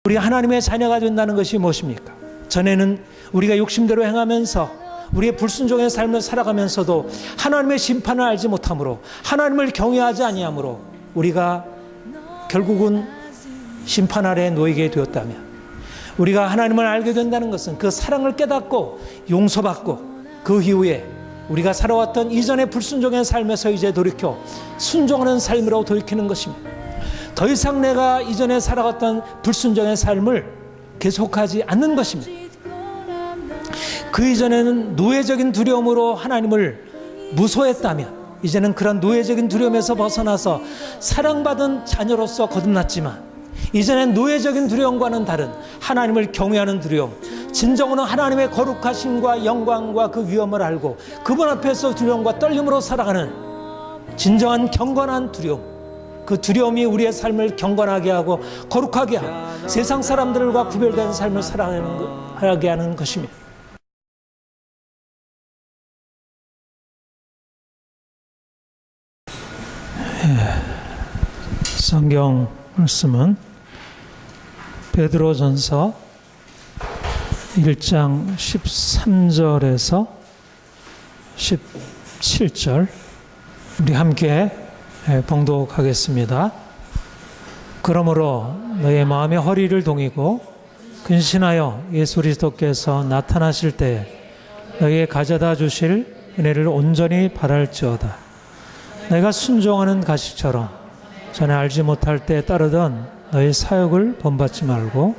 우리 하나님의 자녀가 된다는 것이 무엇입니까? 전에는 우리가 욕심대로 행하면서 우리의 불순종의 삶을 살아가면서도 하나님의 심판을 알지 못함으로, 하나님을 경외하지 아니함으로 우리가 결국은 심판 아래에 놓이게 되었다면, 우리가 하나님을 알게 된다는 것은 그 사랑을 깨닫고 용서받고 그 이후에 우리가 살아왔던 이전의 불순종의 삶에서 이제 돌이켜 순종하는 삶으로 돌이키는 것입니다. 더 이상 내가 이전에 살아갔던 불순종의 삶을 계속하지 않는 것입니다. 그 이전에는 노예적인 두려움으로 하나님을 무소했다면, 이제는 그런 노예적인 두려움에서 벗어나서 사랑받은 자녀로서 거듭났지만, 이전엔 노예적인 두려움과는 다른 하나님을 경외하는 두려움, 진정으로 하나님의 거룩하심과 영광과 그 위엄을 알고 그분 앞에서 두려움과 떨림으로 살아가는 진정한 경건한 두려움, 그 두려움이 우리의 삶을 경건하게 하고 거룩하게 하고 세상 사람들과 구별된 삶을 살아가게 하는 것입니다. 성경 말씀은 베드로전서 1장 13절에서 17절 우리 함께 봉독하겠습니다. 그러므로 너의 마음의 허리를 동이고 근신하여 예수 그리스도께서 나타나실 때에 너희에 가져다 주실 은혜를 온전히 바랄지어다. 내가 순종하는 가시처럼 전에 알지 못할 때 따르던 너희 사역을 본받지 말고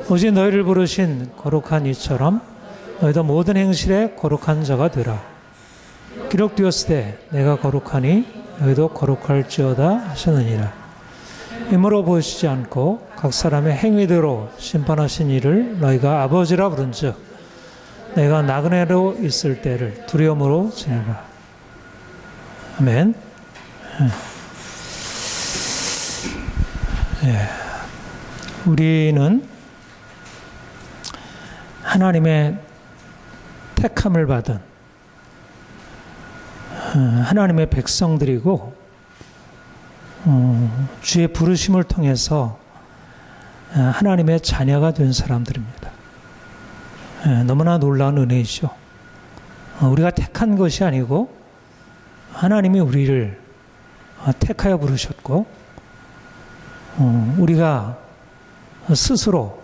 오직 너희를 부르신 거룩한 이처럼 너희도 모든 행실에 거룩한 자가 되라. 기록되었으되 내가 거룩하니 너희도 거룩할지어다 하셨느니라. 이므로 보시지 않고 각 사람의 행위대로 심판하신 이를 너희가 아버지라 부른즉 내가 나그네로 있을 때를 두려움으로 지내라. 아멘. 우리는 하나님의 택함을 받은 하나님의 백성들이고 주의 부르심을 통해서 하나님의 자녀가 된 사람들입니다. 너무나 놀라운 은혜이죠. 우리가 택한 것이 아니고 하나님이 우리를 택하여 부르셨고, 우리가 스스로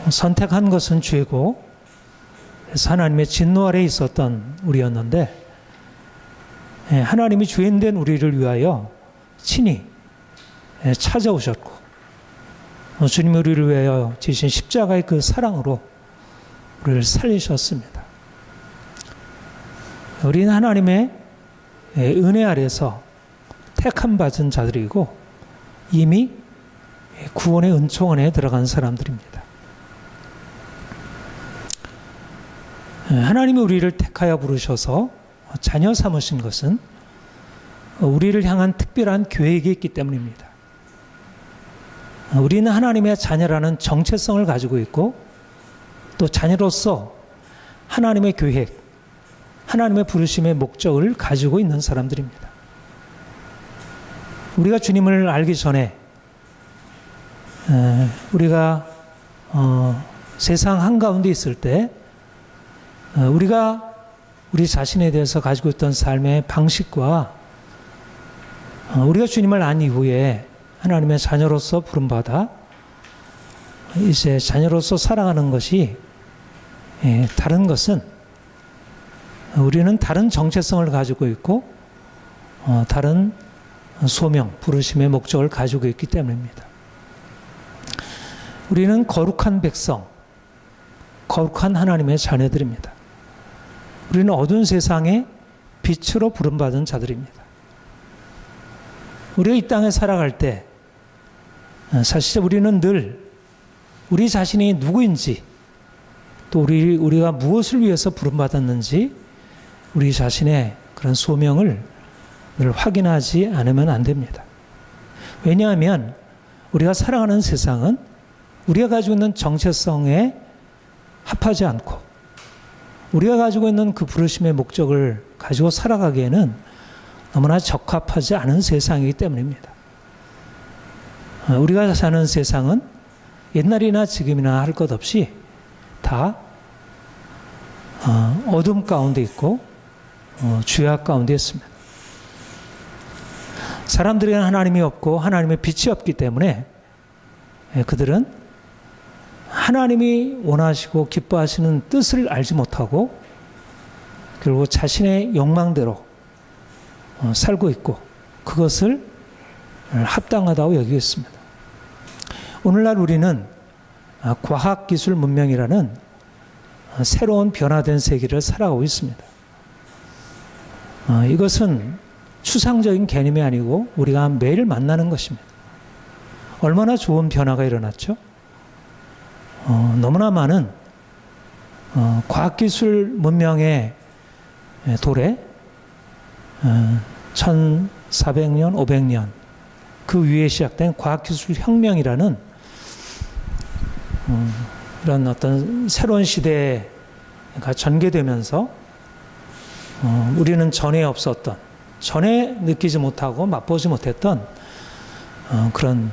선택한 것은 죄고, 그래서 하나님의 진노 아래에 있었던 우리였는데, 하나님이 죄인된 우리를 위하여 친히 찾아오셨고, 주님이 우리를 위하여 지신 십자가의 그 사랑으로 우리를 살리셨습니다. 우리는 하나님의 은혜 아래서 택함 받은 자들이고 이미 구원의 은총 안에 들어간 사람들입니다. 하나님이 우리를 택하여 부르셔서 자녀 삼으신 것은 우리를 향한 특별한 계획이 있기 때문입니다. 우리는 하나님의 자녀라는 정체성을 가지고 있고 또 자녀로서 하나님의 계획, 하나님의 부르심의 목적을 가지고 있는 사람들입니다. 우리가 주님을 알기 전에 우리가 세상 한가운데 있을 때 우리가 우리 자신에 대해서 가지고 있던 삶의 방식과 우리가 주님을 안 이후에 하나님의 자녀로서 부름받아 이제 자녀로서 살아가는 것이 다른 것은 우리는 다른 정체성을 가지고 있고 다른 소명, 부르심의 목적을 가지고 있기 때문입니다. 우리는 거룩한 백성, 거룩한 하나님의 자녀들입니다. 우리는 어두운 세상에 빛으로 부름받은 자들입니다. 우리가 이 땅에 살아갈 때 사실 우리는 늘 우리 자신이 누구인지 또 우리가 무엇을 위해서 부름받았는지 우리 자신의 그런 소명을 늘 확인하지 않으면 안 됩니다. 왜냐하면 우리가 살아가는 세상은 우리가 가지고 있는 정체성에 합하지 않고 우리가 가지고 있는 그 부르심의 목적을 가지고 살아가기에는 너무나 적합하지 않은 세상이기 때문입니다. 우리가 사는 세상은 옛날이나 지금이나 할 것 없이 다 어둠 가운데 있고 죄악 가운데 있습니다. 사람들에게는 하나님이 없고 하나님의 빛이 없기 때문에 그들은 하나님이 원하시고 기뻐하시는 뜻을 알지 못하고 결국 자신의 욕망대로 살고 있고 그것을 합당하다고 여기고 있습니다. 오늘날 우리는 과학기술 문명이라는 새로운 변화된 세계를 살아가고 있습니다. 이것은 추상적인 개념이 아니고 우리가 매일 만나는 것입니다. 얼마나 좋은 변화가 일어났죠? 너무나 많은 과학기술 문명의 도래 1400년, 500년 그 위에 시작된 과학기술 혁명이라는 이런 어떤 새로운 시대가 전개되면서 우리는 전에 없었던, 전에 느끼지 못하고 맛보지 못했던 그런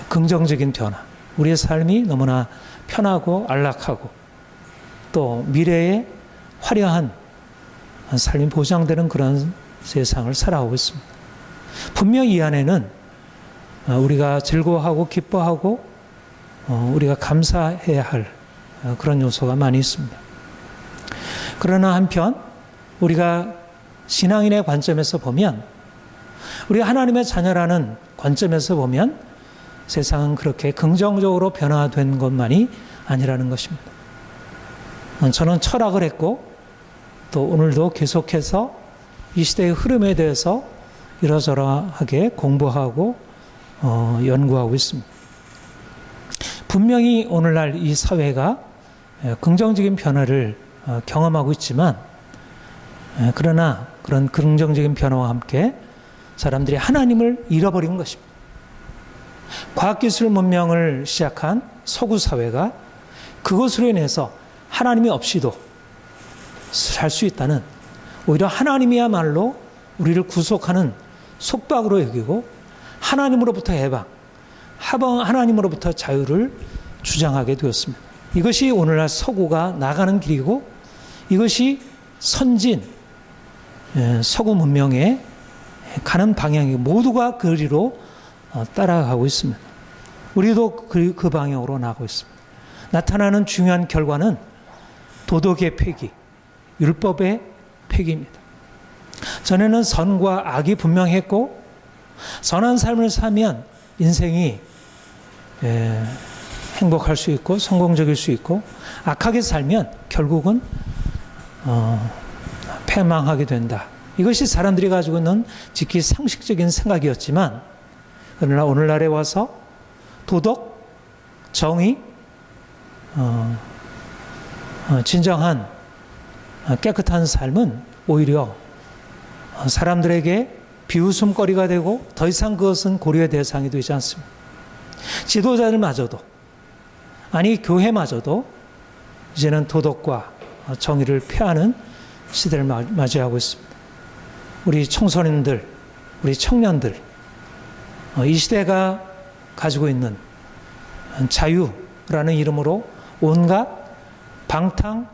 긍정적인 변화, 우리의 삶이 너무나 편하고 안락하고 또 미래에 화려한 삶이 보장되는 그런 세상을 살아오고 있습니다. 분명히 이 안에는 우리가 즐거워하고 기뻐하고 우리가 감사해야 할 그런 요소가 많이 있습니다. 그러나 한편 우리가 신앙인의 관점에서 보면, 우리가 하나님의 자녀라는 관점에서 보면 세상은 그렇게 긍정적으로 변화된 것만이 아니라는 것입니다. 저는 철학을 했고 또 오늘도 계속해서 이 시대의 흐름에 대해서 이러저러하게 공부하고 연구하고 있습니다. 분명히 오늘날 이 사회가 긍정적인 변화를 경험하고 있지만, 그러나 그런 긍정적인 변화와 함께 사람들이 하나님을 잃어버린 것입니다. 과학기술 문명을 시작한 서구 사회가 그것으로 인해서 하나님이 없이도 살 수 있다는, 오히려 하나님이야말로 우리를 구속하는 속박으로 여기고 하나님으로부터 해방, 하나님으로부터 자유를 주장하게 되었습니다. 이것이 오늘날 서구가 나가는 길이고 이것이 선진 서구 문명에 가는 방향이 모두가 그 길로 따라가고 있습니다. 우리도 그 방향으로 나가고 있습니다. 나타나는 중요한 결과는 도덕의 폐기, 율법의 폐기입니다. 전에는 선과 악이 분명했고 선한 삶을 살면 인생이 행복할 수 있고 성공적일 수 있고, 악하게 살면 결국은 패망하게 된다. 이것이 사람들이 가지고 있는 지극히 상식적인 생각이었지만, 그러나 오늘날에 와서 도덕, 정의, 진정한 깨끗한 삶은 오히려 사람들에게 비웃음거리가 되고 더 이상 그것은 고려의 대상이 되지 않습니다. 지도자들마저도, 아니 교회마저도 이제는 도덕과 정의를 폐하는 시대를 맞이하고 있습니다. 우리 청소년들, 우리 청년들, 이 시대가 가지고 있는 자유라는 이름으로 온갖 방탕,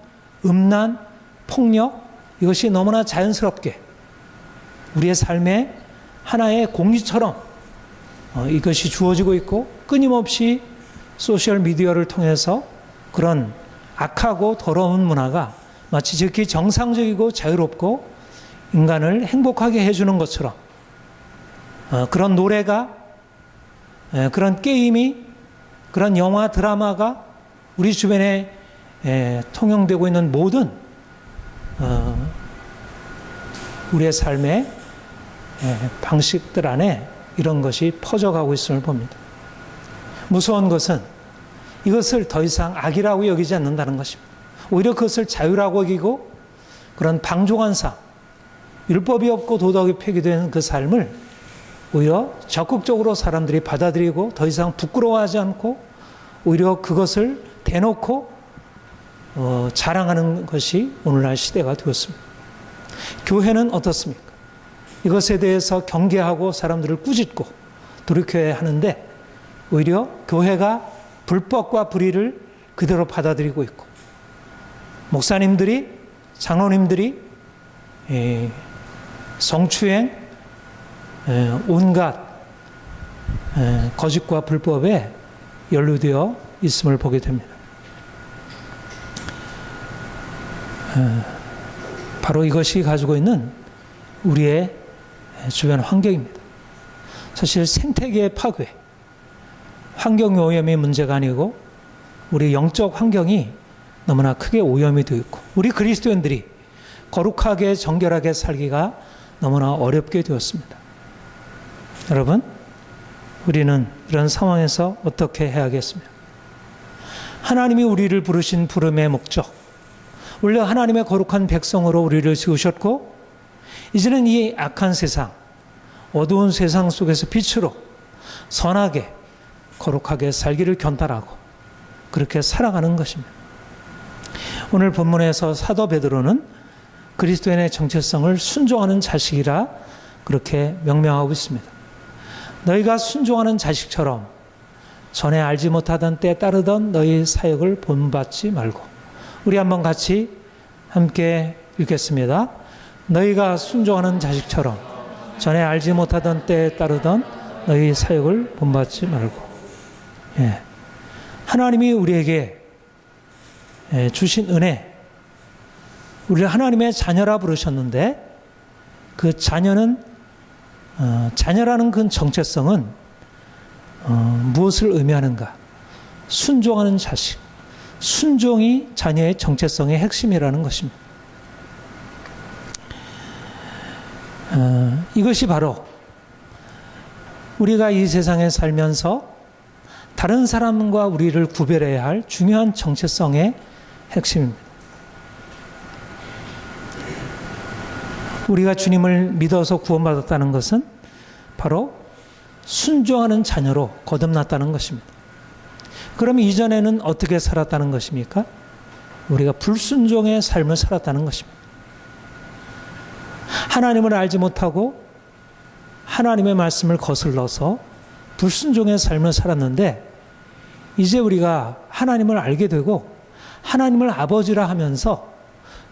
음란, 폭력, 이것이 너무나 자연스럽게 우리의 삶의 하나의 공기처럼 이것이 주어지고 있고, 끊임없이 소셜미디어를 통해서 그런 악하고 더러운 문화가 마치 지극히 정상적이고 자유롭고 인간을 행복하게 해주는 것처럼, 그런 노래가, 그런 게임이, 그런 영화, 드라마가 우리 주변에 통용되고 있는 모든 우리의 삶의 방식들 안에 이런 것이 퍼져가고 있음을 봅니다. 무서운 것은 이것을 더 이상 악이라고 여기지 않는다는 것입니다. 오히려 그것을 자유라고 여기고 그런 방종한 삶, 율법이 없고 도덕이 폐기된 그 삶을 오히려 적극적으로 사람들이 받아들이고 더 이상 부끄러워하지 않고 오히려 그것을 대놓고 자랑하는 것이 오늘날 시대가 되었습니다. 교회는 어떻습니까? 이것에 대해서 경계하고 사람들을 꾸짖고 돌이켜야 하는데 오히려 교회가 불법과 불의를 그대로 받아들이고 있고, 목사님들이, 장로님들이 성추행, 온갖 거짓과 불법에 연루되어 있음을 보게 됩니다. 바로 이것이 가지고 있는 우리의 주변 환경입니다. 사실 생태계의 파괴, 환경오염이 문제가 아니고 우리 영적 환경이 너무나 크게 오염이 되어 있고, 우리 그리스도인들이 거룩하게 정결하게 살기가 너무나 어렵게 되었습니다. 여러분, 우리는 이런 상황에서 어떻게 해야겠습니까? 하나님이 우리를 부르신 부름의 목적, 원래 하나님의 거룩한 백성으로 우리를 지으셨고, 이제는 이 악한 세상, 어두운 세상 속에서 빛으로 선하게 거룩하게 살기를 견달하고 그렇게 살아가는 것입니다. 오늘 본문에서 사도 베드로는 그리스도인의 정체성을 순종하는 자식이라 그렇게 명명하고 있습니다. 너희가 순종하는 자식처럼 전에 알지 못하던 때에 따르던 너희 사역을 본받지 말고. 우리 한번 같이 함께 읽겠습니다. 너희가 순종하는 자식처럼 전에 알지 못하던 때에 따르던 너희 사역을 본받지 말고. 예. 하나님이 우리에게 주신 은혜, 우리를 하나님의 자녀라 부르셨는데, 그 자녀는 자녀라는 그 정체성은 무엇을 의미하는가? 순종하는 자식, 순종이 자녀의 정체성의 핵심이라는 것입니다. 이것이 바로 우리가 이 세상에 살면서 다른 사람과 우리를 구별해야 할 중요한 정체성의 핵심입니다. 우리가 주님을 믿어서 구원받았다는 것은 바로 순종하는 자녀로 거듭났다는 것입니다. 그럼 이전에는 어떻게 살았다는 것입니까? 우리가 불순종의 삶을 살았다는 것입니다. 하나님을 알지 못하고 하나님의 말씀을 거슬러서 불순종의 삶을 살았는데, 이제 우리가 하나님을 알게 되고 하나님을 아버지라 하면서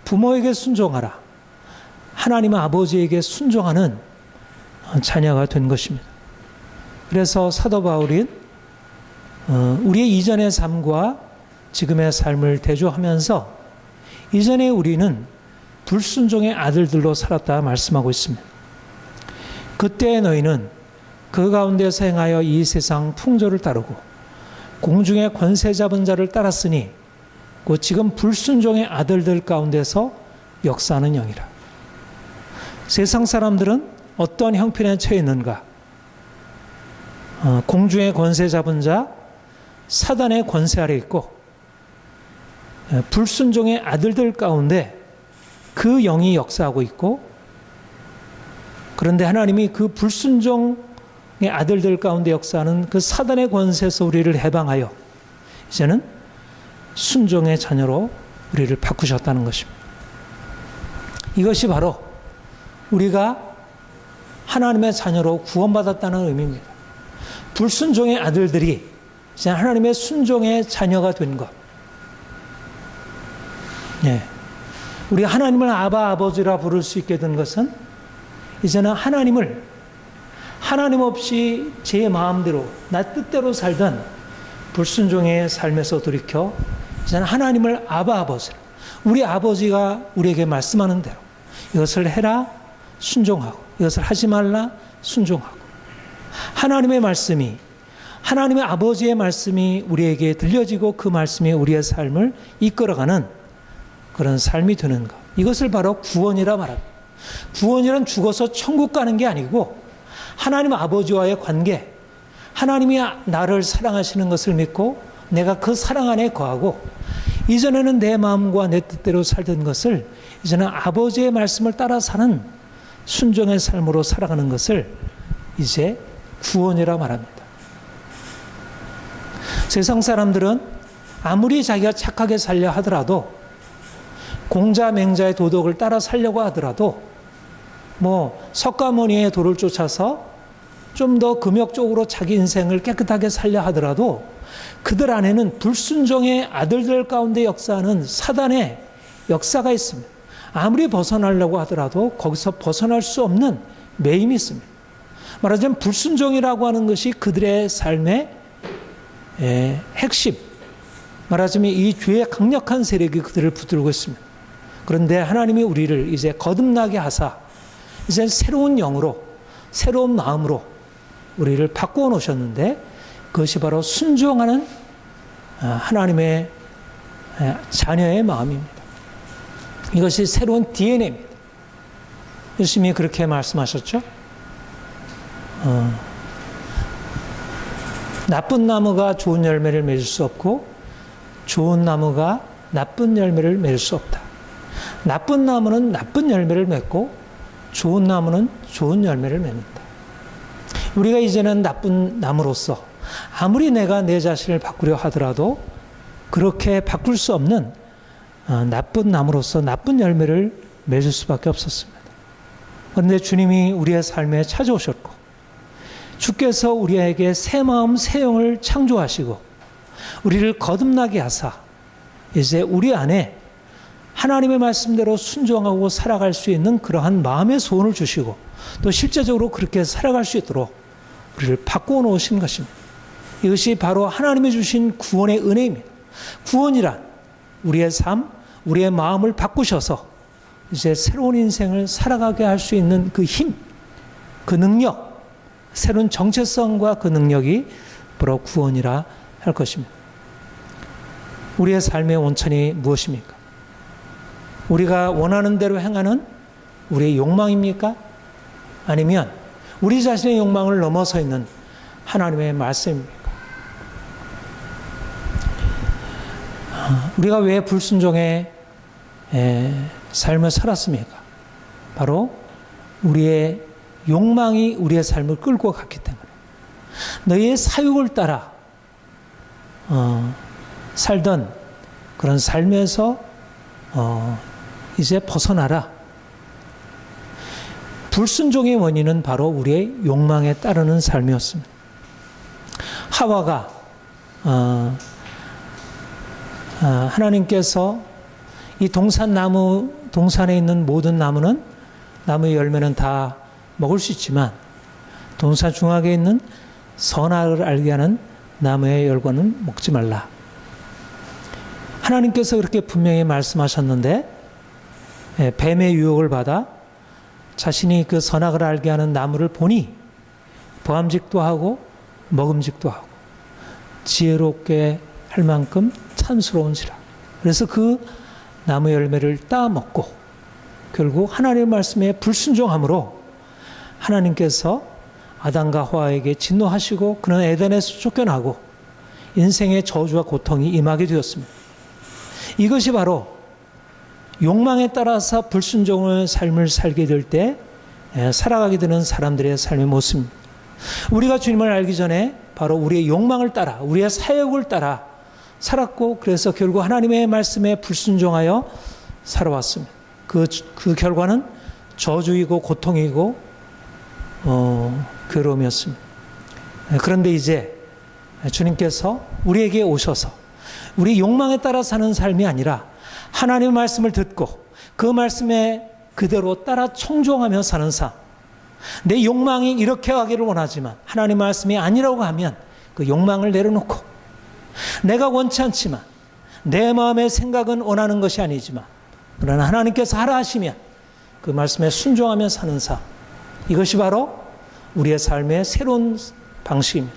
부모에게 순종하라, 하나님의 아버지에게 순종하는 자녀가 된 것입니다. 그래서 사도 바울은 우리의 이전의 삶과 지금의 삶을 대조하면서 이전에 우리는 불순종의 아들들로 살았다 말씀하고 있습니다. 그때 너희는 그 가운데서 행하여 이 세상 풍조를 따르고 공중의 권세 잡은 자를 따랐으니 곧 지금 불순종의 아들들 가운데서 역사하는 영이라. 세상 사람들은 어떤 형편에 처해 있는가? 공중의 권세 잡은 자, 사단의 권세 아래 있고, 불순종의 아들들 가운데 그 영이 역사하고 있고, 그런데 하나님이 그 불순종의 아들들 가운데 역사하는 그 사단의 권세에서 우리를 해방하여 이제는 순종의 자녀로 우리를 바꾸셨다는 것입니다. 이것이 바로 우리가 하나님의 자녀로 구원받았다는 의미입니다. 불순종의 아들들이 이제 하나님의 순종의 자녀가 된 것. 예. 우리 하나님을 아바 아버지라 부를 수 있게 된 것은 이제는 하나님을 하나님 없이 제 마음대로 나 뜻대로 살던 불순종의 삶에서 돌이켜 이제는 하나님을 아바 아버지, 우리 아버지가 우리에게 말씀하는 대로 이것을 해라 순종하고, 이것을 하지 말라 순종하고, 하나님의 말씀이, 하나님의 아버지의 말씀이 우리에게 들려지고 그 말씀이 우리의 삶을 이끌어가는 그런 삶이 되는 것. 이것을 바로 구원이라 말합니다. 구원이란 죽어서 천국 가는 게 아니고 하나님 아버지와의 관계, 하나님이 나를 사랑하시는 것을 믿고 내가 그 사랑 안에 거하고, 이전에는 내 마음과 내 뜻대로 살던 것을 이제는 아버지의 말씀을 따라 사는 순종의 삶으로 살아가는 것을 이제 구원이라 말합니다. 세상 사람들은 아무리 자기가 착하게 살려 하더라도, 공자 맹자의 도덕을 따라 살려고 하더라도, 석가모니의 도를 쫓아서 좀 더 금욕적으로 자기 인생을 깨끗하게 살려 하더라도 그들 안에는 불순종의 아들들 가운데 역사하는 사단의 역사가 있습니다. 아무리 벗어나려고 하더라도 거기서 벗어날 수 없는 매임이 있습니다. 말하자면 불순종이라고 하는 것이 그들의 삶의 핵심, 말하자면 이 죄의 강력한 세력이 그들을 붙들고 있습니다. 그런데 하나님이 우리를 이제 거듭나게 하사 이제 새로운 영으로, 새로운 마음으로 우리를 바꾸어 놓으셨는데 그것이 바로 순종하는 하나님의 자녀의 마음입니다. 이것이 새로운 DNA입니다. 예수님이 그렇게 말씀하셨죠. 나쁜 나무가 좋은 열매를 맺을 수 없고 좋은 나무가 나쁜 열매를 맺을 수 없다. 나쁜 나무는 나쁜 열매를 맺고 좋은 나무는 좋은 열매를 맺는다. 우리가 이제는 나쁜 나무로서 아무리 내가 내 자신을 바꾸려 하더라도 그렇게 바꿀 수 없는 나쁜 나무로서 나쁜 열매를 맺을 수밖에 없었습니다. 그런데 주님이 우리의 삶에 찾아오셨고 주께서 우리에게 새 마음 새 영을 창조하시고 우리를 거듭나게 하사 이제 우리 안에 하나님의 말씀대로 순종하고 살아갈 수 있는 그러한 마음의 소원을 주시고 또 실제적으로 그렇게 살아갈 수 있도록 우리를 바꾸어 놓으신 것입니다. 이것이 바로 하나님이 주신 구원의 은혜입니다. 구원이란 우리의 삶, 우리의 마음을 바꾸셔서 이제 새로운 인생을 살아가게 할 수 있는 그 힘, 그 능력, 새로운 정체성과 그 능력이 바로 구원이라 할 것입니다. 우리의 삶의 원천이 무엇입니까? 우리가 원하는 대로 행하는 우리의 욕망입니까? 아니면 우리 자신의 욕망을 넘어서 있는 하나님의 말씀입니까? 우리가 왜 불순종의 삶을 살았습니까? 바로 우리의 욕망이 우리의 삶을 끌고 갔기 때문에 너희의 사욕을 따라 살던 그런 삶에서 이제 벗어나라. 불순종의 원인은 바로 우리의 욕망에 따르는 삶이었습니다. 하와가 하나님께서 이 동산에 있는 모든 나무는 나무의 열매는 다 먹을 수 있지만 동산 중앙에 있는 선악을 알게 하는 나무의 열과는 먹지 말라. 하나님께서 그렇게 분명히 말씀하셨는데 뱀의 유혹을 받아 자신이 그 선악을 알게 하는 나무를 보니 보암직도 하고 먹음직도 하고 지혜롭게 할 만큼 찬스러운지라. 그래서 그 나무 열매를 따먹고 결국 하나님의 말씀에 불순종함으로 하나님께서 아담과 하와에게 진노하시고 그는 에덴에서 쫓겨나고 인생의 저주와 고통이 임하게 되었습니다. 이것이 바로 욕망에 따라서 불순종의 삶을 살게 될 때 살아가게 되는 사람들의 삶의 모습입니다. 우리가 주님을 알기 전에 바로 우리의 욕망을 따라 우리의 사욕을 따라 살았고 그래서 결국 하나님의 말씀에 불순종하여 살아왔습니다. 그 결과는 저주이고 고통이고 괴로움이었습니다. 그런데 이제 주님께서 우리에게 오셔서 우리 욕망에 따라 사는 삶이 아니라 하나님의 말씀을 듣고 그 말씀에 그대로 따라 청종하며 사는 삶. 내 욕망이 이렇게 하기를 원하지만 하나님 말씀이 아니라고 하면 그 욕망을 내려놓고 내가 원치 않지만 내 마음의 생각은 원하는 것이 아니지만 그러나 하나님께서 하라 하시면 그 말씀에 순종하며 사는 삶. 이것이 바로 우리의 삶의 새로운 방식입니다.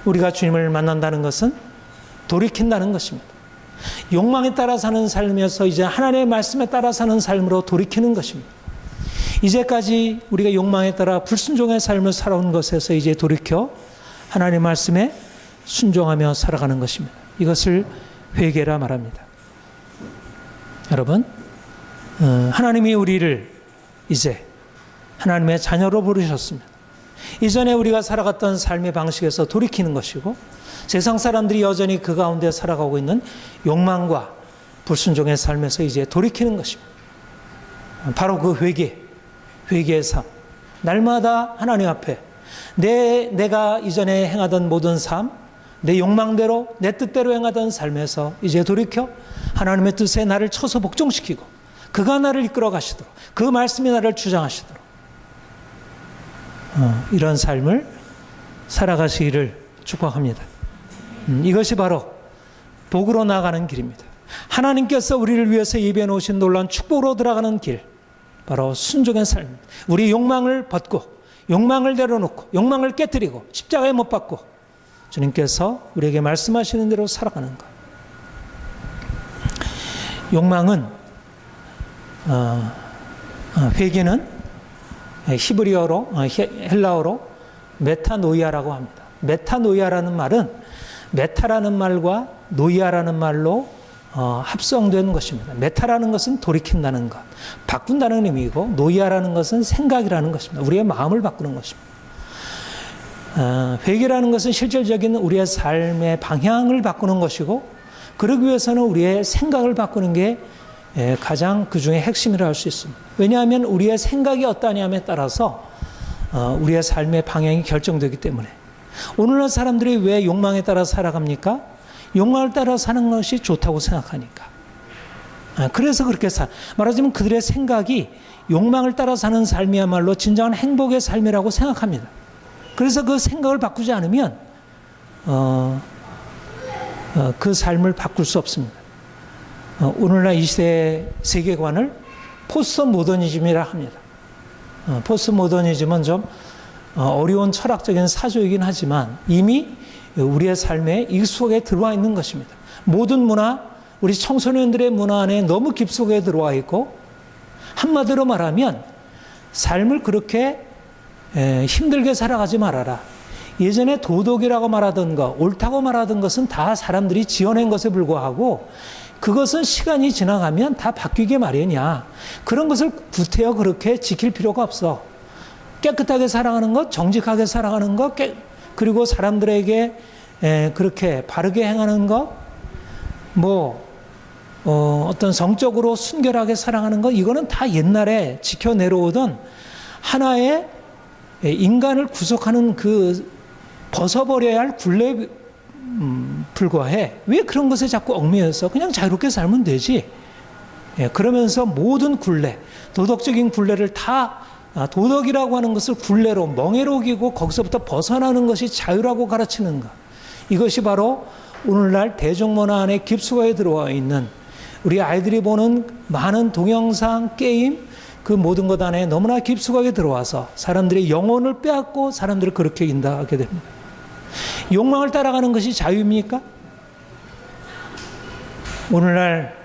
우리가 주님을 만난다는 것은 돌이킨다는 것입니다. 욕망에 따라 사는 삶에서 이제 하나님의 말씀에 따라 사는 삶으로 돌이키는 것입니다. 이제까지 우리가 욕망에 따라 불순종의 삶을 살아온 것에서 이제 돌이켜 하나님의 말씀에 순종하며 살아가는 것입니다. 이것을 회개라 말합니다. 여러분, 하나님이 우리를 이제 하나님의 자녀로 부르셨습니다. 이전에 우리가 살아갔던 삶의 방식에서 돌이키는 것이고 세상 사람들이 여전히 그 가운데 살아가고 있는 욕망과 불순종의 삶에서 이제 돌이키는 것입니다. 바로 그 회개의 삶. 날마다 하나님 앞에 내가 이전에 행하던 모든 삶, 내 욕망대로, 내 뜻대로 행하던 삶에서 이제 돌이켜 하나님의 뜻에 나를 쳐서 복종시키고 그가 나를 이끌어 가시도록, 그 말씀이 나를 주장하시도록 이런 삶을 살아가시기를 축복합니다. 이것이 바로 복으로 나아가는 길입니다. 하나님께서 우리를 위해서 예비해 놓으신 놀라운 축복으로 들어가는 길, 바로 순종의 삶입니다. 우리 욕망을 벗고, 욕망을 내려놓고, 욕망을 깨뜨리고 십자가에 못 박고 주님께서 우리에게 말씀하시는 대로 살아가는 것. 욕망은 회개는 히브리어로, 헬라어로 메타노이아라고 합니다. 메타노이아라는 말은 메타라는 말과 노이아라는 말로 합성된 것입니다. 메타라는 것은 돌이킨다는 것, 바꾼다는 의미이고, 노이아라는 것은 생각이라는 것입니다. 우리의 마음을 바꾸는 것입니다. 회개라는 것은 실질적인 우리의 삶의 방향을 바꾸는 것이고, 그러기 위해서는 우리의 생각을 바꾸는 게 가장 그 중에 핵심이라 할 수 있습니다. 왜냐하면 우리의 생각이 어떠냐에 따라서 우리의 삶의 방향이 결정되기 때문에. 오늘날 사람들이 왜 욕망에 따라 살아갑니까? 욕망을 따라 사는 것이 좋다고 생각하니까. 그래서 그렇게 말하자면 그들의 생각이 욕망을 따라 사는 삶이야말로 진정한 행복의 삶이라고 생각합니다. 그래서 그 생각을 바꾸지 않으면 그 삶을 바꿀 수 없습니다. 오늘날 이 시대의 세계관을 포스트 모더니즘이라 합니다. 포스트 모더니즘은 좀 어려운 철학적인 사조이긴 하지만 이미 우리의 삶에 익숙하게 들어와 있는 것입니다. 모든 문화, 우리 청소년들의 문화 안에 너무 깊숙하게 들어와 있고, 한마디로 말하면 삶을 그렇게 힘들게 살아가지 말아라. 예전에 도덕이라고 말하던 것, 옳다고 말하던 것은 다 사람들이 지어낸 것에 불과하고, 그것은 시간이 지나가면 다 바뀌게 마련이야. 그런 것을 구태여 그렇게 지킬 필요가 없어. 깨끗하게 살아가는 것, 정직하게 살아가는 것, 그리고 사람들에게 그렇게 바르게 행하는 것, 어떤 성적으로 순결하게 살아가는 것, 이거는 다 옛날에 지켜내려오던 하나의 인간을 구속하는 그 벗어버려야 할 굴레에 불과해. 왜 그런 것에 자꾸 얽매여서 그냥 자유롭게 살면 되지. 그러면서 모든 굴레, 도덕적인 굴레를 다, 도덕이라고 하는 것을 굴레로 멍에로 기고 거기서부터 벗어나는 것이 자유라고 가르치는 것. 이것이 바로 오늘날 대중문화 안에 깊숙하게 들어와 있는 우리 아이들이 보는 많은 동영상, 게임, 그 모든 것 안에 너무나 깊숙하게 들어와서 사람들의 영혼을 빼앗고 사람들을 그렇게 인도하게 됩니다. 욕망을 따라가는 것이 자유입니까? 오늘날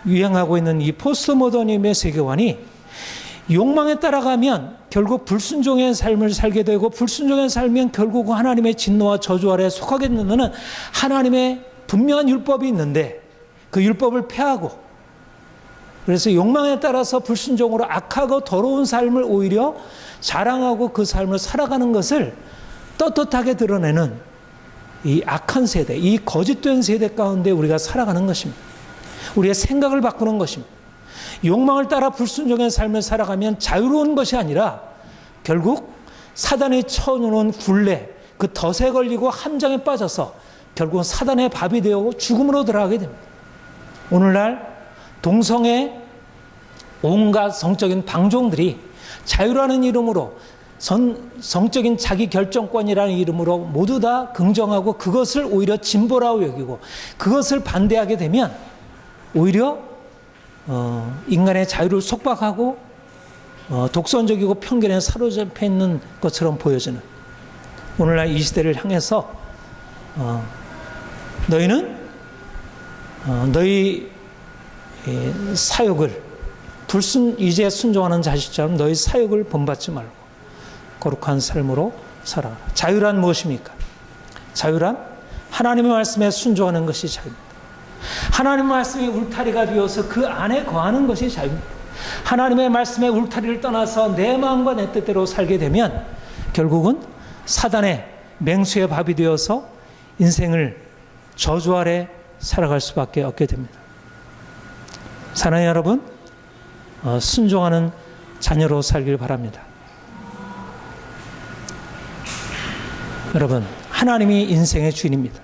유행하고 있는 이 포스트 모더니즘의 세계관이 욕망에 따라가면 결국 불순종의 삶을 살게 되고, 불순종의 살면 결국 하나님의 진노와 저주 아래 속하게 되는, 하나님의 분명한 율법이 있는데 그 율법을 폐하고, 그래서 욕망에 따라서 불순종으로 악하고 더러운 삶을 오히려 자랑하고 그 삶을 살아가는 것을 떳떳하게 드러내는 이 악한 세대, 이 거짓된 세대 가운데 우리가 살아가는 것입니다. 우리의 생각을 바꾸는 것입니다. 욕망을 따라 불순종의 삶을 살아가면 자유로운 것이 아니라 결국 사단이 쳐놓은 굴레, 그 덫에 걸리고 함정에 빠져서 결국은 사단의 밥이 되어 죽음으로 들어가게 됩니다. 오늘날 동성애 온갖 성적인 방종들이 자유라는 이름으로, 성적인 자기 결정권이라는 이름으로 모두 다 긍정하고 그것을 오히려 진보라고 여기고, 그것을 반대하게 되면 오히려 인간의 자유를 속박하고 독선적이고 편견에 사로잡혀 있는 것처럼 보여지는 오늘날 이 시대를 향해서 너희는 너희 사욕을 이제 순종하는 자식처럼 너희 사욕을 본받지 말고 거룩한 삶으로 살아가라. 자유란 무엇입니까? 자유란 하나님의 말씀에 순종하는 것이 자유입니다. 하나님의 말씀이 울타리가 되어서 그 안에 거하는 것이 자유입니다. 하나님의 말씀의 울타리를 떠나서 내 마음과 내 뜻대로 살게 되면 결국은 사단의 맹수의 밥이 되어서 인생을 저주 아래 살아갈 수밖에 없게 됩니다. 사랑하는 여러분, 순종하는 자녀로 살길 바랍니다. 여러분, 하나님이 인생의 주인입니다.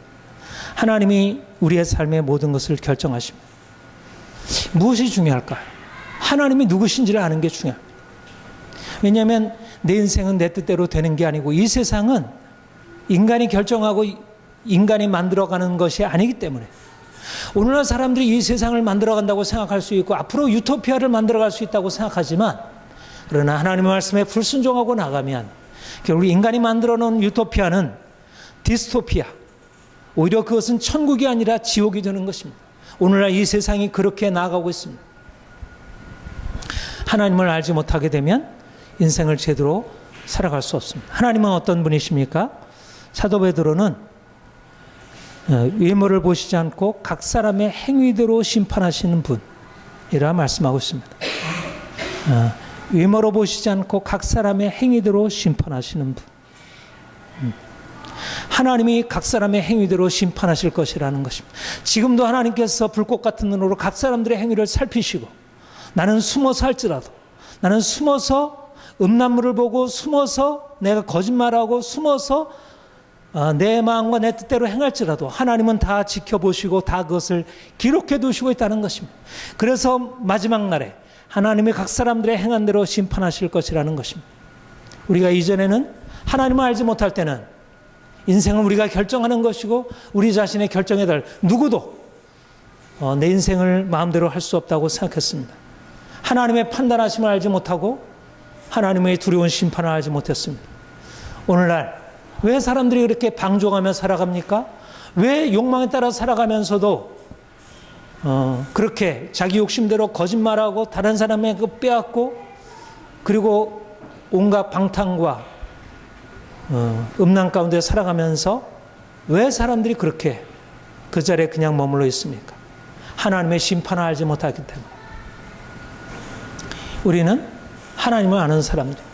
하나님이 우리의 삶의 모든 것을 결정하십니다. 무엇이 중요할까요? 하나님이 누구신지를 아는 게 중요합니다. 왜냐하면 내 인생은 내 뜻대로 되는 게 아니고 이 세상은 인간이 결정하고 인간이 만들어가는 것이 아니기 때문에 오늘날 사람들이 이 세상을 만들어간다고 생각할 수 있고 앞으로 유토피아를 만들어갈 수 있다고 생각하지만, 그러나 하나님의 말씀에 불순종하고 나가면 결국 인간이 만들어놓은 유토피아는 디스토피아, 오히려 그것은 천국이 아니라 지옥이 되는 것입니다. 오늘날 이 세상이 그렇게 나아가고 있습니다. 하나님을 알지 못하게 되면 인생을 제대로 살아갈 수 없습니다. 하나님은 어떤 분이십니까? 사도 베드로는 외모를 보시지 않고 각 사람의 행위대로 심판하시는 분이라 말씀하고 있습니다. 외모로 보시지 않고 각 사람의 행위대로 심판하시는 분. 하나님이 각 사람의 행위대로 심판하실 것이라는 것입니다. 지금도 하나님께서 불꽃 같은 눈으로 각 사람들의 행위를 살피시고, 나는 숨어서 할지라도, 나는 숨어서 음란물을 보고 숨어서 내가 거짓말하고 숨어서 내 마음과 내 뜻대로 행할지라도 하나님은 다 지켜보시고 다 그것을 기록해 두시고 있다는 것입니다. 그래서 마지막 날에 하나님이 각 사람들의 행한 대로 심판하실 것이라는 것입니다. 우리가 이전에는 하나님을 알지 못할 때는 인생은 우리가 결정하는 것이고 우리 자신의 결정에 따라 누구도 내 인생을 마음대로 할 수 없다고 생각했습니다. 하나님의 판단하심을 알지 못하고 하나님의 두려운 심판을 알지 못했습니다. 오늘날 왜 사람들이 그렇게 방종하며 살아갑니까? 왜 욕망에 따라 살아가면서도 그렇게 자기 욕심대로 거짓말하고 다른 사람의 그 빼앗고 그리고 온갖 방탕과 음란 가운데 살아가면서 왜 사람들이 그렇게 그 자리에 그냥 머물러 있습니까? 하나님의 심판을 알지 못하기 때문에. 우리는 하나님을 아는 사람들입니다.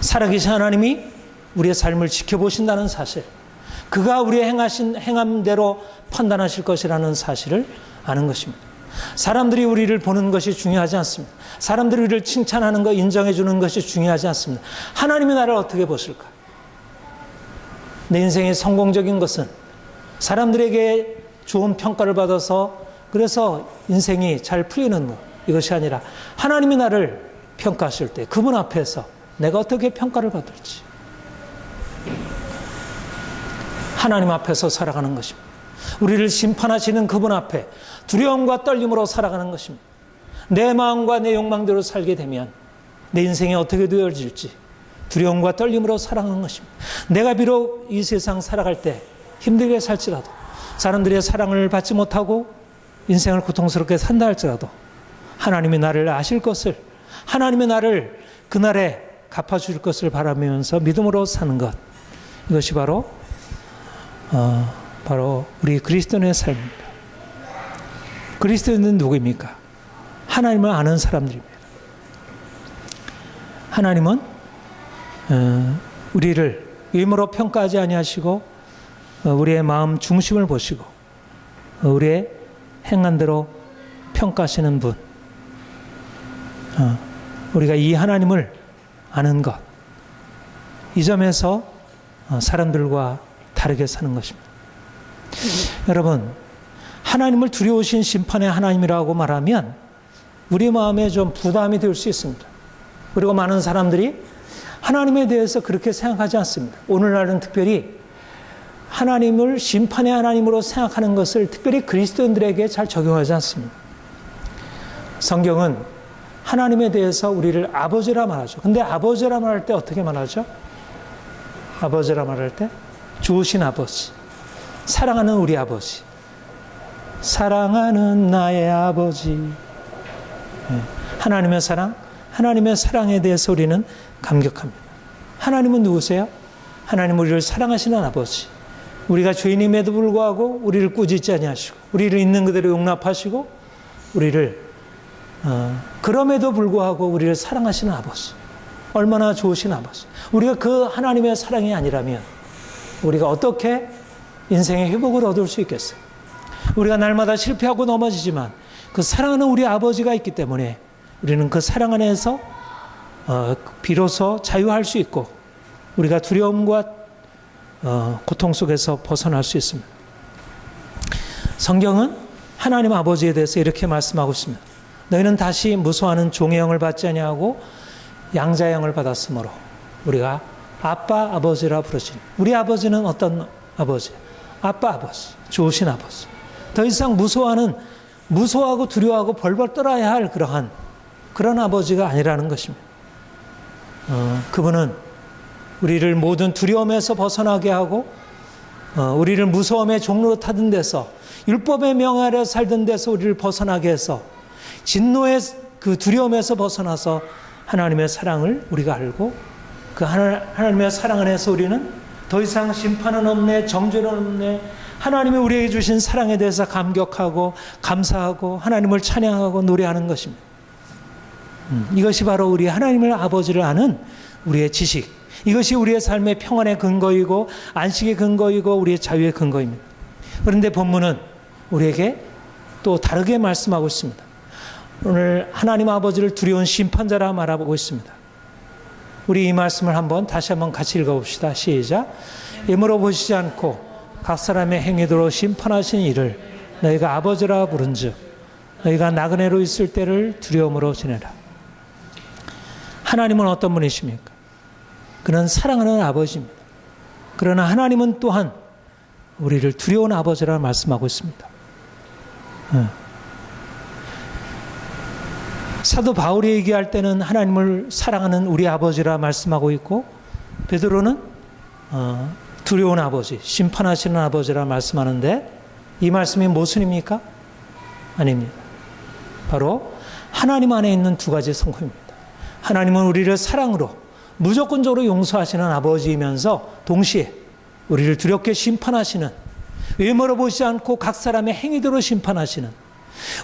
살아계신 하나님이 우리의 삶을 지켜보신다는 사실, 그가 우리의 행하신 행함대로 판단하실 것이라는 사실을 아는 것입니다. 사람들이 우리를 보는 것이 중요하지 않습니다. 사람들이 우리를 칭찬하는 것, 인정해 주는 것이 중요하지 않습니다. 하나님이 나를 어떻게 보실까? 내 인생의 성공적인 것은 사람들에게 좋은 평가를 받아서 그래서 인생이 잘 풀리는 것, 이것이 아니라 하나님이 나를 평가하실 때 그분 앞에서 내가 어떻게 평가를 받을지 하나님 앞에서 살아가는 것입니다. 우리를 심판하시는 그분 앞에 두려움과 떨림으로 살아가는 것입니다. 내 마음과 내 욕망대로 살게 되면 내 인생이 어떻게 되어질지 두려움과 떨림으로 살아가는 것입니다. 내가 비록 이 세상 살아갈 때 힘들게 살지라도, 사람들의 사랑을 받지 못하고 인생을 고통스럽게 산다 할지라도 하나님이 나를 아실 것을, 하나님이 나를 그날에 갚아줄 것을 바라면서 믿음으로 사는 것, 이것이 바로 우리 그리스도인의 삶입니다. 그리스도인은 누구입니까? 하나님을 아는 사람들입니다. 하나님은 우리를 외모로 평가하지 아니하시고 우리의 마음 중심을 보시고 우리의 행한 대로 평가하시는 분, 우리가 이 하나님을 아는 것, 이 점에서 사람들과 다르게 사는 것입니다. 여러분, 하나님을 두려우신 심판의 하나님이라고 말하면 우리 마음에 좀 부담이 될 수 있습니다. 그리고 많은 사람들이 하나님에 대해서 그렇게 생각하지 않습니다. 오늘날은 특별히 하나님을 심판의 하나님으로 생각하는 것을 특별히 그리스도인들에게 잘 적용하지 않습니다. 성경은 하나님에 대해서 우리를 아버지라 말하죠. 근데 아버지라 말할 때 어떻게 말하죠? 아버지라 말할 때 좋으신 아버지, 사랑하는 우리 아버지, 사랑하는 나의 아버지. 하나님의 사랑, 하나님의 사랑에 대해서 우리는 감격합니다. 하나님은 누구세요? 하나님은 우리를 사랑하시는 아버지. 우리가 죄인임에도 불구하고 우리를 꾸짖지 아니하시고 우리를 있는 그대로 용납하시고 우리를 그럼에도 불구하고 우리를 사랑하시는 아버지. 얼마나 좋으신 아버지. 우리가 그 하나님의 사랑이 아니라면 우리가 어떻게 인생의 회복을 얻을 수 있겠어요? 우리가 날마다 실패하고 넘어지지만 그 사랑하는 우리 아버지가 있기 때문에 우리는 그 사랑 안에서 비로소 자유할 수 있고 우리가 두려움과 고통 속에서 벗어날 수 있습니다. 성경은 하나님 아버지에 대해서 이렇게 말씀하고 있습니다. 너희는 다시 무소하는 종의 영을 받지 아니하고 양자의 영을 받았으므로 우리가 아빠 아버지라 부르시니, 우리 아버지는 어떤 아버지? 아빠 아버지, 좋으신 아버지. 더 이상 무서워하고 두려워하고 벌벌 떨어야 할 그런 아버지가 아니라는 것입니다. 그분은 우리를 모든 두려움에서 벗어나게 하고 우리를 무서움의 종로로 타던 데서, 율법의 명예 아래 살던 데서 우리를 벗어나게 해서 진노의 그 두려움에서 벗어나서 하나님의 사랑을 우리가 알고, 그 하나님의 사랑 안에서 우리는 더 이상 심판은 없네, 정죄는 없네, 하나님이 우리에게 주신 사랑에 대해서 감격하고 감사하고 하나님을 찬양하고 노래하는 것입니다. 이것이 바로 우리 하나님을 아버지를 아는 우리의 지식, 이것이 우리의 삶의 평안의 근거이고 안식의 근거이고 우리의 자유의 근거입니다. 그런데 본문은 우리에게 또 다르게 말씀하고 있습니다. 오늘 하나님 아버지를 두려운 심판자라 말하고 있습니다. 우리 이 말씀을 다시 한번 같이 읽어봅시다. 시작. 이므로 보시지 않고 각 사람의 행위대로 심판하신 이를 너희가 아버지라 부른즉 너희가 나그네로 있을 때를 두려움으로 지내라. 하나님은 어떤 분이십니까? 그는 사랑하는 아버지입니다. 그러나 하나님은 또한 우리를 두려운 아버지라 말씀하고 있습니다. 사도 바울이 얘기할 때는 하나님을 사랑하는 우리 아버지라 말씀하고 있고, 베드로는 두려운 아버지, 심판하시는 아버지라 말씀하는데, 이 말씀이 모순입니까? 아닙니다. 바로 하나님 안에 있는 두 가지 성품입니다. 하나님은 우리를 사랑으로 무조건적으로 용서하시는 아버지이면서 동시에 우리를 두렵게 심판하시는, 외모로 보지 않고 각 사람의 행위대로 심판하시는,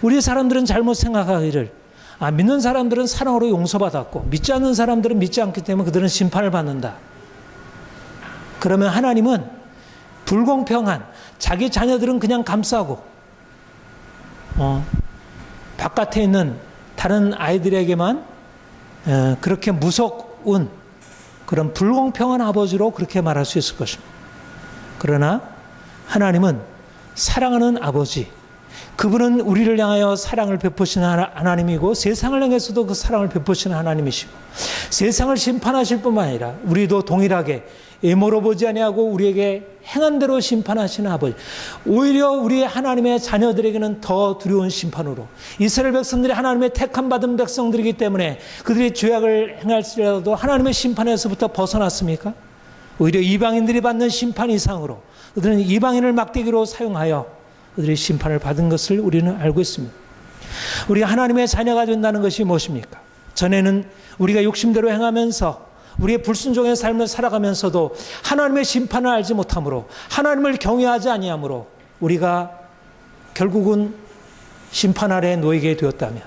우리 사람들은 잘못 생각하기를 믿는 사람들은 사랑으로 용서받았고 믿지 않는 사람들은 믿지 않기 때문에 그들은 심판을 받는다. 그러면 하나님은 불공평한, 자기 자녀들은 그냥 감싸고 바깥에 있는 다른 아이들에게만 그렇게 무서운 그런 불공평한 아버지로 그렇게 말할 수 있을 것입니다. 그러나 하나님은 사랑하는 아버지, 그분은 우리를 향하여 사랑을 베푸시는 하나님이고 세상을 향해서도 그 사랑을 베푸시는 하나님이시고, 세상을 심판하실 뿐만 아니라 우리도 동일하게 애모로 보지 아니하고 우리에게 행한 대로 심판하시는 아버지, 오히려 우리 하나님의 자녀들에게는 더 두려운 심판으로, 이스라엘 백성들이 하나님의 택함 받은 백성들이기 때문에 그들이 죄악을 행할지라도 하나님의 심판에서부터 벗어났습니까? 오히려 이방인들이 받는 심판 이상으로 그들은 이방인을 막대기로 사용하여 그들이 심판을 받은 것을 우리는 알고 있습니다. 우리가 하나님의 자녀가 된다는 것이 무엇입니까? 전에는 우리가 욕심대로 행하면서 우리의 불순종의 삶을 살아가면서도 하나님의 심판을 알지 못함으로, 하나님을 경외하지 아니함으로 우리가 결국은 심판 아래에 놓이게 되었다면,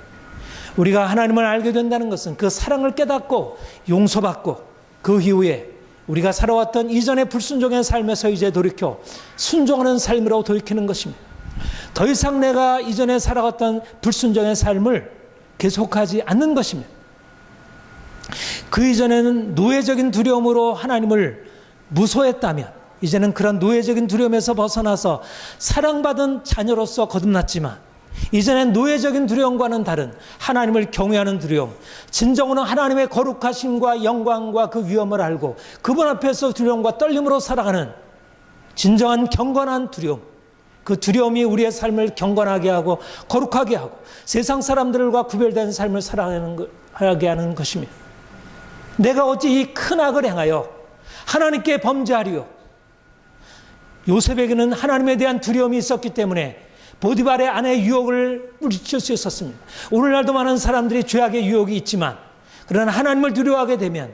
우리가 하나님을 알게 된다는 것은 그 사랑을 깨닫고 용서받고 그 이후에 우리가 살아왔던 이전의 불순종의 삶에서 이제 돌이켜 순종하는 삶으로 돌이키는 것입니다. 더 이상 내가 이전에 살아갔던 불순종의 삶을 계속하지 않는 것입니다. 그 이전에는 노예적인 두려움으로 하나님을 무소했다면, 이제는 그런 노예적인 두려움에서 벗어나서 사랑받은 자녀로서 거듭났지만, 이전엔 노예적인 두려움과는 다른 하나님을 경외하는 두려움, 진정으로 하나님의 거룩하심과 영광과 그 위엄을 알고 그분 앞에서 두려움과 떨림으로 살아가는 진정한 경건한 두려움, 그 두려움이 우리의 삶을 경건하게 하고 거룩하게 하고 세상 사람들과 구별된 삶을 살아가게 하는 것입니다. 내가 어찌 이 큰 악을 행하여 하나님께 범죄하리요? 요셉에게는 하나님에 대한 두려움이 있었기 때문에 보디발의 아내의 유혹을 물리칠 수 있었습니다. 오늘날도 많은 사람들이 죄악의 유혹이 있지만, 그러나 하나님을 두려워하게 되면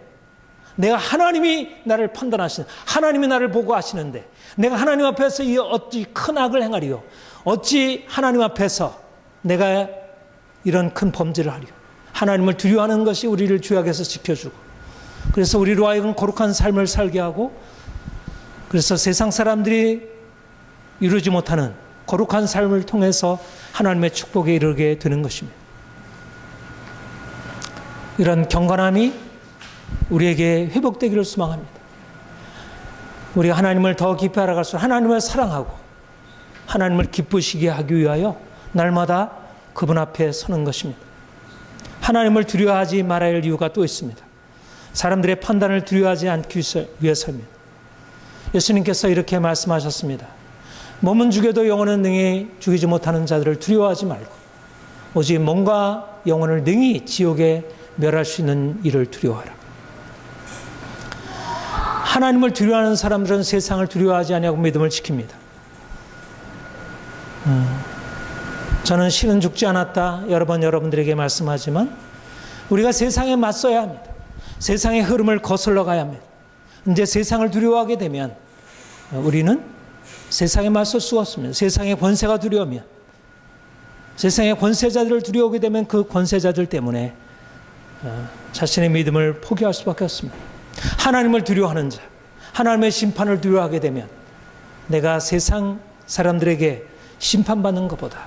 내가 하나님이 나를 판단하시는, 하나님이 나를 보고하시는데 내가 하나님 앞에서 이 어찌 큰 악을 행하리요? 어찌 하나님 앞에서 내가 이런 큰 범죄를 하리요? 하나님을 두려워하는 것이 우리를 죄악에서 지켜주고, 그래서 우리로 하여금 거룩한 삶을 살게 하고, 그래서 세상 사람들이 이루지 못하는 거룩한 삶을 통해서 하나님의 축복에 이르게 되는 것입니다. 이런 경건함이 우리에게 회복되기를 소망합니다. 우리가 하나님을 더 깊이 알아갈수록 하나님을 사랑하고 하나님을 기쁘시게 하기 위하여 날마다 그분 앞에 서는 것입니다. 하나님을 두려워하지 말아야 할 이유가 또 있습니다. 사람들의 판단을 두려워하지 않기 위해서입니다. 예수님께서 이렇게 말씀하셨습니다. 몸은 죽여도 영혼은 능히 죽이지 못하는 자들을 두려워하지 말고 오직 몸과 영혼을 능히 지옥에 멸할 수 있는 이를 두려워하라. 하나님을 두려워하는 사람들은 세상을 두려워하지 아니하고 믿음을 지킵니다. 저는 신은 죽지 않았다 여러 번 여러분들에게 말씀하지만 우리가 세상에 맞서야 합니다. 세상의 흐름을 거슬러 가야 합니다. 이제 세상을 두려워하게 되면 우리는 세상에 맞설 수가 없습니다. 세상의 권세가 두려우면 세상의 권세자들을 두려워하게 되면 그 권세자들 때문에 자신의 믿음을 포기할 수밖에 없습니다. 하나님을 두려워하는 자, 하나님의 심판을 두려워하게 되면 내가 세상 사람들에게 심판받는 것보다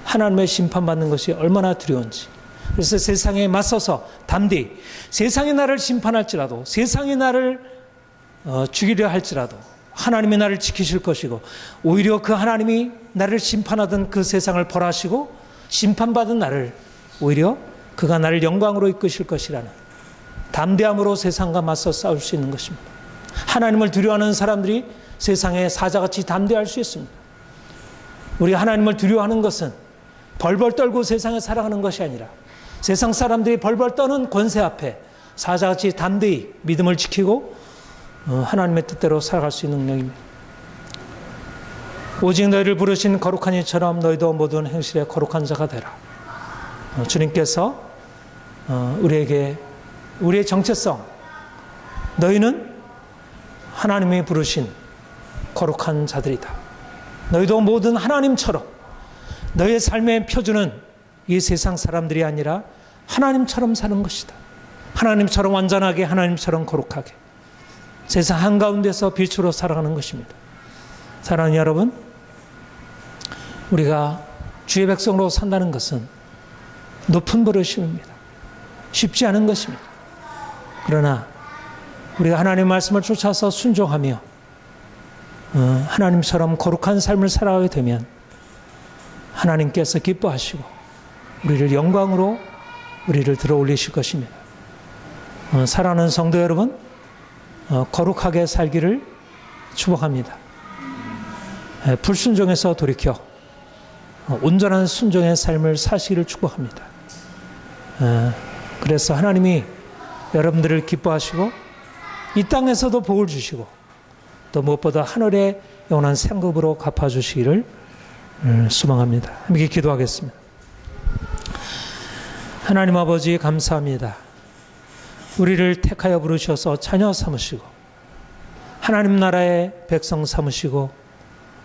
하나님의 심판받는 것이 얼마나 두려운지, 그래서 세상에 맞서서 담대히 세상이 나를 심판할지라도 세상이 나를 죽이려 할지라도 하나님이 나를 지키실 것이고 오히려 그 하나님이 나를 심판하던 그 세상을 벌하시고 심판받은 나를 오히려 그가 나를 영광으로 이끄실 것이라는 담대함으로 세상과 맞서 싸울 수 있는 것입니다. 하나님을 두려워하는 사람들이 세상에 사자같이 담대할 수 있습니다. 우리가 하나님을 두려워하는 것은 벌벌 떨고 세상에 살아가는 것이 아니라 세상 사람들이 벌벌 떠는 권세 앞에 사자같이 담대히 믿음을 지키고 하나님의 뜻대로 살아갈 수 있는 능력입니다. 오직 너희를 부르신 거룩한 이처럼 너희도 모든 행실에 거룩한 자가 되라. 주님께서 우리에게 우리의 정체성, 너희는 하나님이 부르신 거룩한 자들이다. 너희도 모든 하나님처럼 너희의 삶의 표준은 이 세상 사람들이 아니라 하나님처럼 사는 것이다. 하나님처럼 완전하게, 하나님처럼 거룩하게 세상 한가운데서 빛으로 살아가는 것입니다. 사랑하는 여러분, 우리가 주의 백성으로 산다는 것은 높은 부르심입니다. 쉽지 않은 것입니다. 그러나 우리가 하나님의 말씀을 쫓아서 순종하며 하나님처럼 거룩한 삶을 살아가게 되면 하나님께서 기뻐하시고 우리를 영광으로 우리를 들어 올리실 것입니다. 사랑하는 성도 여러분, 거룩하게 살기를 축복합니다. 불순종에서 돌이켜 온전한 순종의 삶을 사시기를 축복합니다. 그래서 하나님이 여러분들을 기뻐하시고 이 땅에서도 복을 주시고 또 무엇보다 하늘의 영원한 상급으로 갚아주시기를 소망합니다. 함께 기도하겠습니다. 하나님 아버지 감사합니다. 우리를 택하여 부르셔서 자녀 삼으시고 하나님 나라의 백성 삼으시고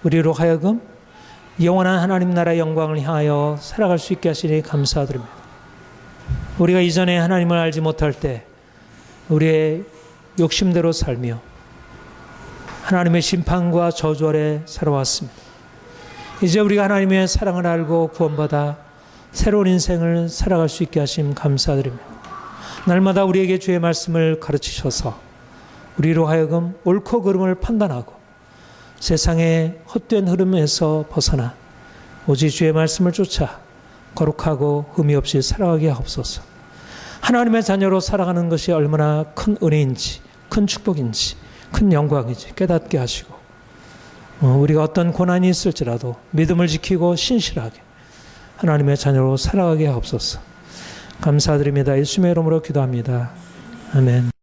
우리로 하여금 영원한 하나님 나라의 영광을 향하여 살아갈 수 있게 하시니 감사드립니다. 우리가 이전에 하나님을 알지 못할 때 우리의 욕심대로 살며 하나님의 심판과 저주 아래 살아왔습니다. 이제 우리가 하나님의 사랑을 알고 구원받아 새로운 인생을 살아갈 수 있게 하심 감사드립니다. 날마다 우리에게 주의 말씀을 가르치셔서 우리로 하여금 옳고 그름을 판단하고 세상의 헛된 흐름에서 벗어나 오직 주의 말씀을 쫓아 거룩하고 흠이 없이 살아가게 하옵소서. 하나님의 자녀로 살아가는 것이 얼마나 큰 은혜인지, 큰 축복인지, 큰 영광인지 깨닫게 하시고 우리가 어떤 고난이 있을지라도 믿음을 지키고 신실하게 하나님의 자녀로 살아가게 하옵소서. 감사드립니다. 예수님의 이름으로 기도합니다. 아멘.